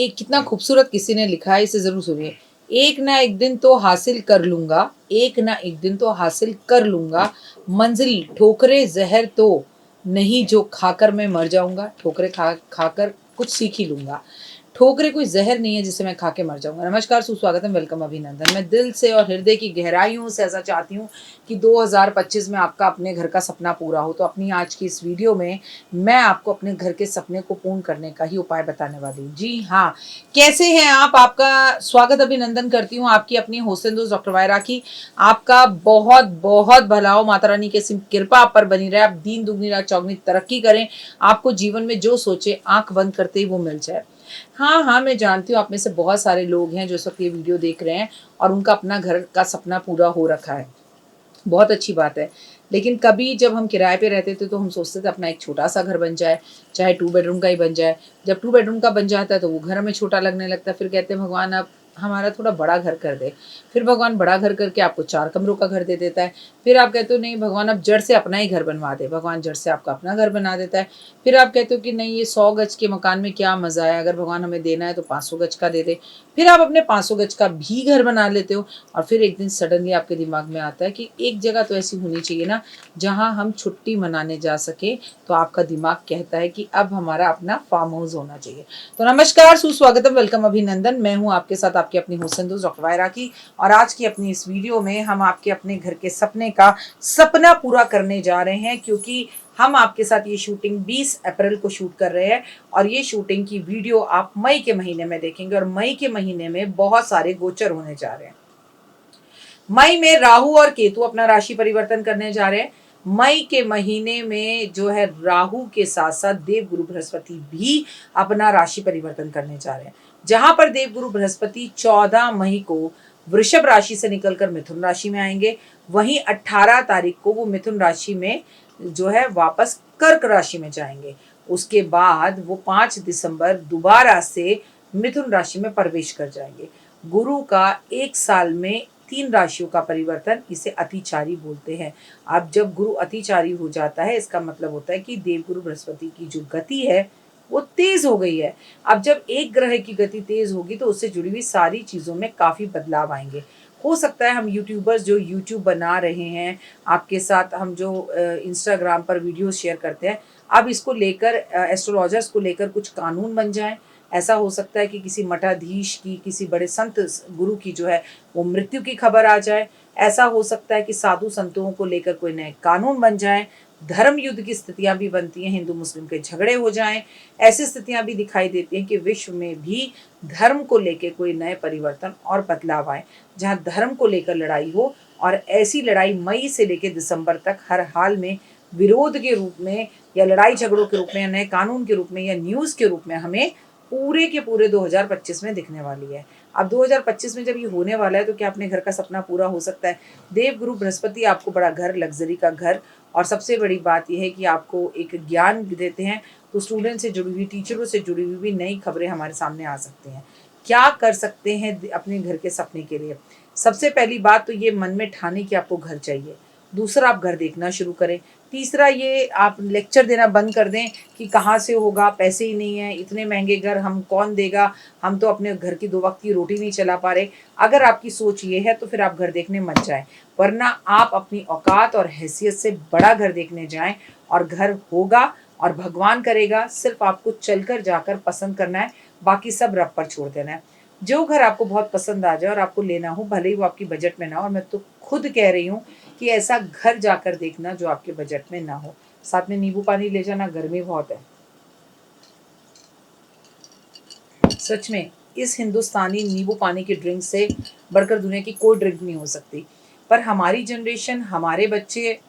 एक कितना खूबसूरत किसी ने लिखा है, इसे ज़रूर सुनिए। एक ना एक दिन तो हासिल कर लूँगा, एक ना एक दिन तो हासिल कर लूँगा, मंज़िल ठोकरे ज़हर तो नहीं जो खाकर मैं मर जाऊँगा, ठोकरें खाकर कुछ सीख ही लूँगा। ठोकरें कोई ज़हर नहीं है जिसे मैं खा के मर जाऊँगा। नमस्कार, सुस्वागतम, वेलकम, अभिनंदन। मैं दिल से और हृदय की गहराइयों से ऐसा चाहती हूँ कि 2025 में आपका अपने घर का सपना पूरा हो। तो अपनी आज की इस वीडियो में मैं आपको अपने घर के सपने को पूर्ण करने का ही उपाय बताने वाली हूँ। जी हाँ, कैसे हैं आप? आपका स्वागत अभिनंदन करती हूँ आपकी अपनी होस्टन दोस्त डॉक्टर वायरा की। आपका बहुत बहुत भला हो, माता रानी की सिर्फ कृपा आप पर बनी रहे, आप दीन दुगनी रात चौगनी तरक्की करें, आपको जीवन में जो सोचे आंख बंद करते ही वो मिल जाए। हाँ, हाँ, मैं जानती हूँ आप में से बहुत सारे लोग हैं जो इस वक़्त ये वीडियो देख रहे हैं और उनका अपना घर का सपना पूरा हो रखा है। बहुत अच्छी बात है। लेकिन कभी जब हम किराए पे रहते थे तो हम सोचते थे अपना एक छोटा-सा घर बन जाए, चाहे 2 बेडरूम का ही बन जाए। जब 2 बेडरूम का बन जाता है तो वो घर हमें छोटा लगने लगता है। फिर कहते हैं भगवान आप हमारा थोड़ा बड़ा घर कर दे। फिर भगवान बड़ा घर करके आपको 4 कमरों का घर दे देता है। फिर आप कहते हो नहीं भगवान अब जड़ से अपना ही घर बनवा दे। भगवान जड़ से आपका अपना घर बना देता है। फिर आप कहते हो कि नहीं ये 100 गज के मकान में क्या मज़ा है, अगर भगवान हमें देना है तो 500 गज का दे दे। फिर आप अपने 500 गज का भी घर बना लेते हो और फिर एक दिन सडनली आपके दिमाग में आता है कि एक जगह तो ऐसी होनी चाहिए ना जहाँ हम छुट्टी मनाने जा सके। तो आपका दिमाग कहता है कि अब हमारा अपना फार्म हाउस होना चाहिए। तो नमस्कार, सुस्वागतम, वेलकम, अभिनंदन। मैं हूँ आपके साथ आपकी अपनी होस्टन दोस्त डॉक्टर वायरा की और आज की अपनी इस वीडियो में हम आपके अपने घर के सपने का सपना पूरा करने जा रहे हैं, क्योंकि हम आपके साथ ये शूटिंग 20 अप्रैल को शूट कर रहे हैं और ये शूटिंग की वीडियो आप मई के महीने में देखेंगे और मई के महीने में बहुत सारे गोचर होने जा रहे हैं। मई में राहु और केतु अपना राशि परिवर्तन करने जा रहे हैं। मई के महीने में जो है राहु के साथ साथ देवगुरु बृहस्पति भी अपना राशि परिवर्तन करने जा रहे हैं। जहां पर देवगुरु बृहस्पति 14 मई को वृषभ राशि से निकलकर मिथुन राशि में आएंगे, वहीं 18 तारीख को वो मिथुन राशि में जो है वापस कर्क राशि में जाएंगे। उसके बाद वो 5 दिसंबर दोबारा से मिथुन राशि में प्रवेश कर जाएंगे। गुरु का एक साल में 3 राशियों का परिवर्तन, इसे अतिचारी बोलते हैं। अब जब गुरु अतिचारी हो जाता है इसका मतलब होता है कि देवगुरु बृहस्पति की जो गति है वो तेज हो गई है। अब जब एक ग्रह की गति तेज होगी तो उससे जुड़ी हुई सारी चीज़ों में काफ़ी बदलाव आएंगे। हो सकता है हम यूट्यूबर्स जो यूट्यूब बना रहे हैं, आपके साथ हम जो इंस्टाग्राम पर वीडियोस शेयर करते हैं, अब इसको लेकर एस्ट्रोलॉजर्स को लेकर कुछ कानून बन जाएँ। ऐसा हो सकता है कि किसी मठाधीश की, किसी बड़े संत गुरु की जो है वो मृत्यु की खबर आ जाए। ऐसा हो सकता है कि साधु संतों को लेकर कोई नए कानून बन जाएँ। धर्म युद्ध की स्थितियाँ भी बनती हैं, हिंदू मुस्लिम के झगड़े हो जाएँ। ऐसी स्थितियाँ भी दिखाई देती हैं कि विश्व में भी धर्म को लेके कोई नए परिवर्तन और बदलाव आए। जहाँ धर्म को लेकर लड़ाई हो, और ऐसी लड़ाई मई से लेकर दिसंबर तक हर हाल में विरोध के रूप में या लड़ाई झगड़ों के रूप में या नए कानून के रूप में या न्यूज़ के रूप में हमें पूरे के पूरे 2025 में दिखने वाली है। अब 2025 में जब ये होने वाला है तो क्या अपने घर का सपना पूरा हो सकता है? देवगुरु बृहस्पति आपको बड़ा घर, लग्ज़री का घर, और सबसे बड़ी बात ये है कि आपको एक ज्ञान भी देते हैं। तो स्टूडेंट से जुड़ी हुई, टीचरों से जुड़ी हुई भी नई खबरें हमारे सामने आ सकती हैं। क्या कर सकते हैं अपने घर के सपने के लिए? सबसे पहली बात तो ये मन में ठाने कि आपको घर चाहिए। दूसरा, आप घर देखना शुरू करें। तीसरा, ये आप लेक्चर देना बंद कर दें कि कहाँ से होगा, पैसे ही नहीं हैं, इतने महँगे घर हम कौन देगा, हम तो अपने घर की 2 वक़्त की रोटी नहीं चला पा रहे। अगर आपकी सोच ये है तो फिर आप घर देखने मत जाएँ, वरना आप अपनी औकात और हैसियत से बड़ा घर देखने जाएँ और घर होगा और भगवान करेगा, सिर्फ़ आपको चलकर जाकर पसंद करना है, बाकी सब रब पर छोड़ देना है। जो घर आपको बहुत पसंद आ जाए और आपको लेना हो, भले ही वो आपकी बजट में ना हो, और मैं तो खुद कह रही हूँ कि ऐसा घर जाकर देखना जो आपके बजट में ना हो। साथ में नींबू पानी ले जाना, गर्मी बहुत है। सच में इस हिंदुस्तानी नींबू पानी की ड्रिंक से बढ़कर दुनिया की कोई ड्रिंक नहीं हो सकती। पर हमारी जनरेशन, हमारे बच्चे,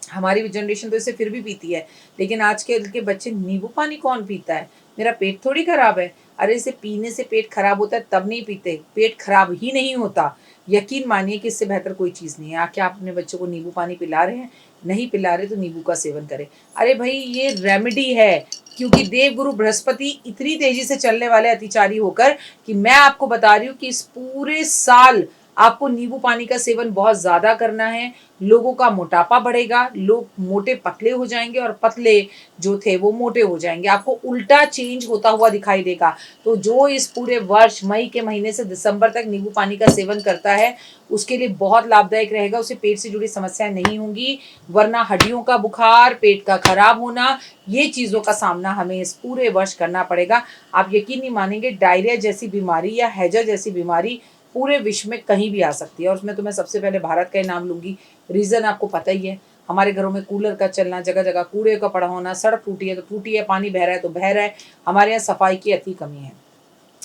हमारी जनरेशन तो इसे फिर भी पीती है, लेकिन आज के बच्चे नींबू पानी कौन पीता है? मेरा पेट थोड़ी खराब है। अरे इसे पीने से पेट खराब होता है तब नहीं पीते, पेट खराब ही नहीं होता। यकीन मानिए कि इससे बेहतर कोई चीज़ नहीं है। क्या आप अपने बच्चों को नींबू पानी पिला रहे हैं? नहीं पिला रहे तो नींबू का सेवन करें। अरे भाई ये रेमेडी है, क्योंकि देवगुरु बृहस्पति इतनी तेजी से चलने वाले अतिचारी होकर कि मैं आपको बता रही हूँ कि इस पूरे साल आपको नींबू पानी का सेवन बहुत ज्यादा करना है। लोगों का मोटापा बढ़ेगा, लोग मोटे पतले हो जाएंगे और पतले जो थे वो मोटे हो जाएंगे। आपको उल्टा चेंज होता हुआ दिखाई देगा। तो जो इस पूरे वर्ष मई के महीने से दिसंबर तक नींबू पानी का सेवन करता है उसके लिए बहुत लाभदायक रहेगा। उसे पेट से जुड़ी समस्याएं नहीं होंगी, वरना हड्डियों का बुखार, पेट का खराब होना, ये चीज़ों का सामना हमें इस पूरे वर्ष करना पड़ेगा। आप यकीन नहीं मानेंगे, डायरिया जैसी बीमारी या हैजा जैसी बीमारी पूरे विश्व में कहीं भी आ सकती है। और उसमें तो मैं सबसे पहले भारत का ही नाम लूंगी। रीज़न आपको पता ही है, हमारे घरों में कूलर का चलना, जगह जगह कूड़े का पड़ा होना, सड़क टूटी है तो टूटी है, पानी बह रहा है तो बह रहा है। हमारे यहाँ सफाई की अति कमी है।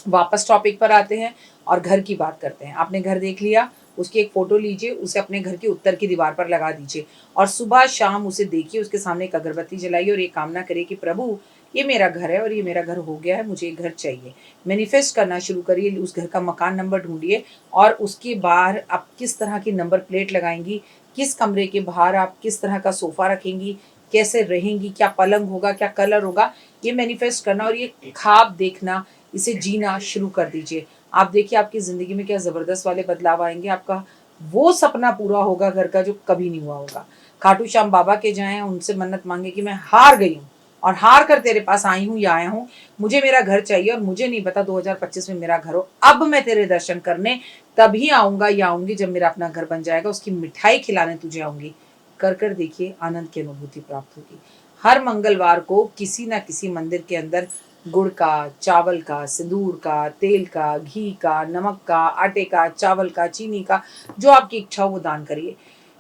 वापस टॉपिक पर आते हैं और घर की बात करते हैं। आपने घर देख लिया, उसकी एक फ़ोटो लीजिए, उसे अपने घर की उत्तर की दीवार पर लगा दीजिए और सुबह शाम उसे देखिए, उसके सामने एक अगरबत्ती जलाइए और ये कामना करिए कि प्रभु ये मेरा घर है और ये मेरा घर हो गया है, मुझे एक घर चाहिए। मैनिफेस्ट करना शुरू करिए, उस घर का मकान नंबर ढूंढिए और उसके बाहर आप किस तरह की नंबर प्लेट लगाएंगी, किस कमरे के बाहर आप किस तरह का सोफ़ा रखेंगी, कैसे रहेंगी, क्या पलंग होगा, क्या कलर होगा, ये मैनिफेस्ट करना और ये ख्वाब देखना, इसे जीना शुरू कर दीजिए। आप देखिए आपकी ज़िंदगी में क्या ज़बरदस्त वाले बदलाव आएंगे। आपका वो सपना पूरा होगा घर का जो कभी नहीं हुआ होगा। खाटू श्याम बाबा के जाएं, उनसे मन्नत मांगे कि मैं हार गई हूँ और हार कर तेरे पास आई हूँ या आया हूँ, मुझे मेरा घर चाहिए और मुझे नहीं पता 2025 में मेरा घर हो। अब मैं तेरे दर्शन करने तभी आऊँगा या आऊँगी जब मेरा अपना घर बन जाएगा, उसकी मिठाई खिलाने तुझे आऊँगी। कर देखिए, आनंद की अनुभूति प्राप्त होगी। हर मंगलवार को किसी ना किसी मंदिर के अंदर गुड़ का, चावल का, सिंदूर का, तेल का, घी का, नमक का, आटे का, चावल का, चीनी का, जो आपकी इच्छा हो वो दान करिए।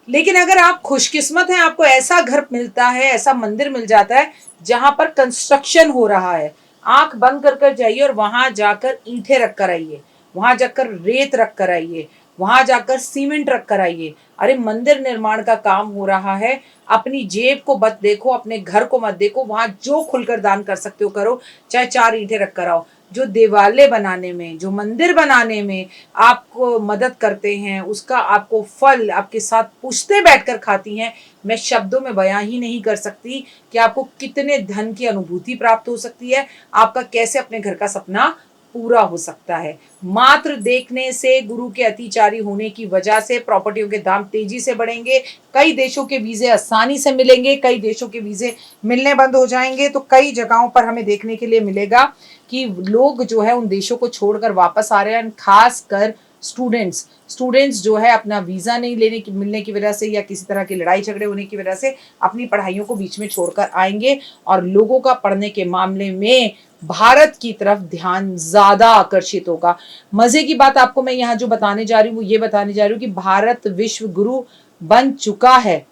लेकिन अगर आप खुशकिस्मत हैं, आपको ऐसा घर मिलता है, ऐसा मंदिर मिल जाता है जहां पर कंस्ट्रक्शन हो रहा है, आंख बंद कर जाइए और वहां जाकर ईंटें रख कर आइए, वहां जाकर रेत रख कर आइए, वहां जाकर सीमेंट रख कर आइए। अरे मंदिर निर्माण का काम हो रहा है, अपनी जेब को मत देखो, अपने घर को मत देखो, वहां जो खुलकर दान कर सकते हो करो। चाहे 4 ईंटें रख कर आओ। जो देवालय बनाने में, जो मंदिर बनाने में आपको मदद करते हैं, उसका आपको फल आपके साथ पूछते बैठकर खाती हैं, मैं शब्दों में बयां ही नहीं कर सकती कि आपको कितने धन की अनुभूति प्राप्त हो सकती है, आपका कैसे अपने घर का सपना पूरा हो सकता है। मात्र देखने से, गुरु के अतिचारी होने की वजह से प्रॉपर्टियों के दाम तेजी से बढ़ेंगे। कई देशों के वीजे आसानी से मिलेंगे, कई देशों के वीजे मिलने बंद हो जाएंगे। तो कई जगहों पर हमें देखने के लिए मिलेगा कि लोग जो है उन देशों को छोड़कर वापस आ रहे हैं। खास कर स्टूडेंट्स जो है अपना वीज़ा नहीं मिलने की वजह से या किसी तरह की लड़ाई झगड़े होने की वजह से अपनी पढ़ाइयों को बीच में छोड़कर आएंगे और लोगों का पढ़ने के मामले में भारत की तरफ ध्यान ज्यादा आकर्षित होगा। मजे की बात आपको मैं यहाँ जो बताने जा रही हूँ वो ये बताने जा रही हूँ कि भारत विश्व गुरु बन चुका है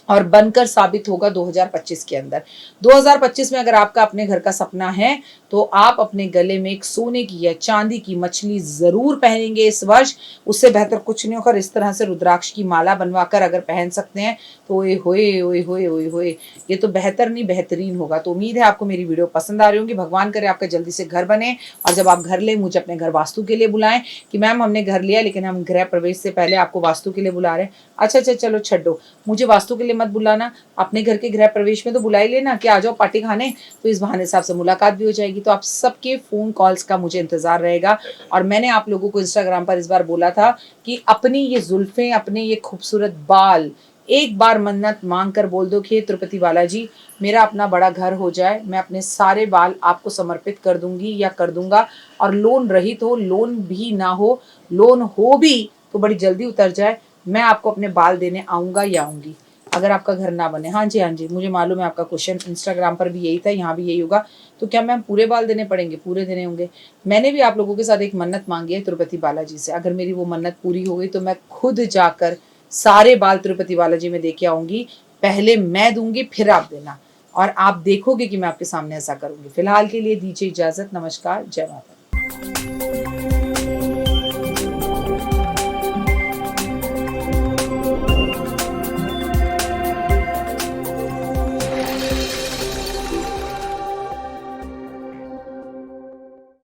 और बनकर साबित होगा 2025 के अंदर। 2025 में अगर आपका अपने घर का सपना है तो आप अपने गले में एक सोने की या चांदी की मछली जरूर पहनेंगे इस वर्ष। उससे बेहतर कुछ नहीं होगा। इस तरह से रुद्राक्ष की माला बनवाकर अगर पहन सकते हैं तो ओए होए ओए होए ओए होए, ये तो बेहतर नहीं बेहतरीन होगा। तो उम्मीद है आपको मेरी वीडियो पसंद आ रही होगी। भगवान करे आपका जल्दी से घर बने और जब आप घर लें मुझे अपने घर वास्तु के लिए बुलाएं कि मैम हमने घर लिया लेकिन हम गृह प्रवेश से पहले आपको वास्तु के लिए बुला रहे हैं। अच्छा चलो छड्डो, मुझे वास्तु के लिए मत बुलाना, अपने घर के गृह प्रवेश में तो बुला ही लेना कि आ जाओ पार्टी खाने, तो इस बहाने से आपसे मुलाकात भी हो जाएगी। तो आप सबके फोन कॉल्स का मुझे इंतजार रहेगा। और मैंने आप लोगों को इंस्टाग्राम पर इस बार बोला था कि अपनी ये जुल्फें, अपने ये खूबसूरत बाल एक बार मन्नत मांग कर बोल दो कि तिरुपति बालाजी मेरा अपना बड़ा घर हो जाए, मैं अपने सारे बाल आपको समर्पित कर दूंगी या कर दूंगा। और लोन रहित हो, लोन भी ना हो, लोन हो भी तो बड़ी जल्दी उतर जाए, मैं आपको अपने बाल देने आऊँगा या आऊँगी अगर आपका घर ना बने। हाँ जी, मुझे मालूम है आपका क्वेश्चन इंस्टाग्राम पर भी यही था, यहाँ भी यही होगा। तो क्या मैम पूरे बाल देने पड़ेंगे? पूरे देने होंगे। मैंने भी आप लोगों के साथ एक मन्नत मांगी है तिरुपति बालाजी से। अगर मेरी वो मन्नत पूरी हो गई तो मैं खुद जाकर सारे बाल तिरुपति बालाजी में दे के आऊँगी। पहले मैं दूंगी फिर आप देना और आप देखोगे कि मैं आपके सामने ऐसा करूँगी। फिलहाल के लिए दीजिए इजाज़त। नमस्कार, जय माता।